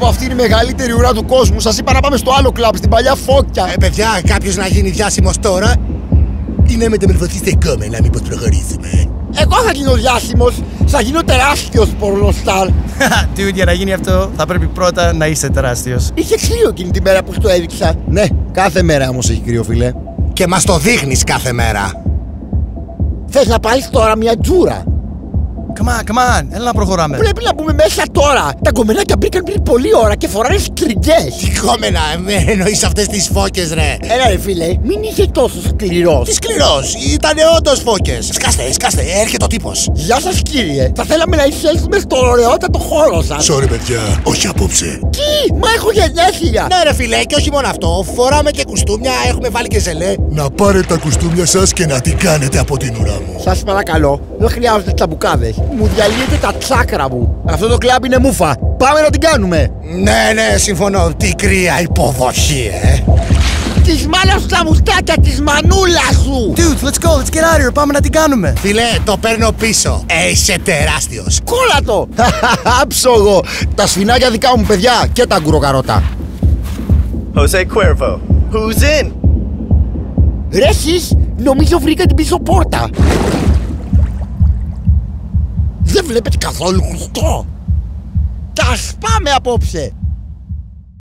Αυτή είναι η μεγαλύτερη ουρά του κόσμου. Σας είπα να πάμε στο άλλο κλαμπ, στην παλιά Φώκια. Παιδιά, κάποιος να γίνει διάσημος τώρα ή να μεταμορφωθεί σε κόμενα, μήπως προχωρήσουμε? Εγώ θα γίνω διάσημος. Θα γίνω τεράστιος πορνοστάρ. Dude, για να γίνει αυτό θα πρέπει πρώτα να είσαι τεράστιος. Είχε κρύο εκείνη τη μέρα που στο έδειξα. Ναι, κάθε μέρα όμως έχει κρύο, φίλε. Και μας το δείχνεις κάθε μέρα. Θες να πάρεις τώρα μια τζούρα? Come on, έλα να προχωράμε. Πρέπει να μπούμε μέσα τώρα. Τα κομμενάκια μπήκαν πριν πολλή ώρα και φοράνε σκριγκές. Τι κόμενα, εννοείς αυτές τις φώκες, ρε? Έλα ρε φίλε, μην είσαι τόσο σκληρός. Τι σκληρός, ήτανε όντως φώκες. Σκάστε, έρχεται ο τύπος. Γεια σας κύριε, θα θέλαμε να εισέλθουμε στο ωραιότατο χώρο σας. Sorry παιδιά, όχι απόψε. Τι, μα έχω γενέθλια. Ναι ρε φίλε, και όχι μόνο αυτό, φοράμε και κουστούμια, έχουμε βάλει και ζελέ. Να πάρετε τα κουστούμια σας και να την κάνετε από την ουρά μου. Σας παρακαλώ, δεν χρειάζονται τσαμπουκάδες. Μου διαλύετε τα τσάκρα μου. Αυτό το κλαμπ είναι μούφα. Πάμε να την κάνουμε. Ναι, συμφωνώ. Τι κρύα υποδοχή, Της μάνας στα μουστάκια της μανούλας σου. Dude, let's go, let's get out of here. Πάμε να την κάνουμε. Φίλε, το παίρνω πίσω. Είσαι τεράστιος. Κόλλα το. Άψογο. Τα σφινάκια δικά μου, παιδιά, και τα γκουροκαρότα. Jose Cuervo, who's in? Ρε εσείς, νομίζω βρήκα την πίσω πόρτα. Δεν βλέπετε καθόλου χρωστό. Τα σπάμε απόψε.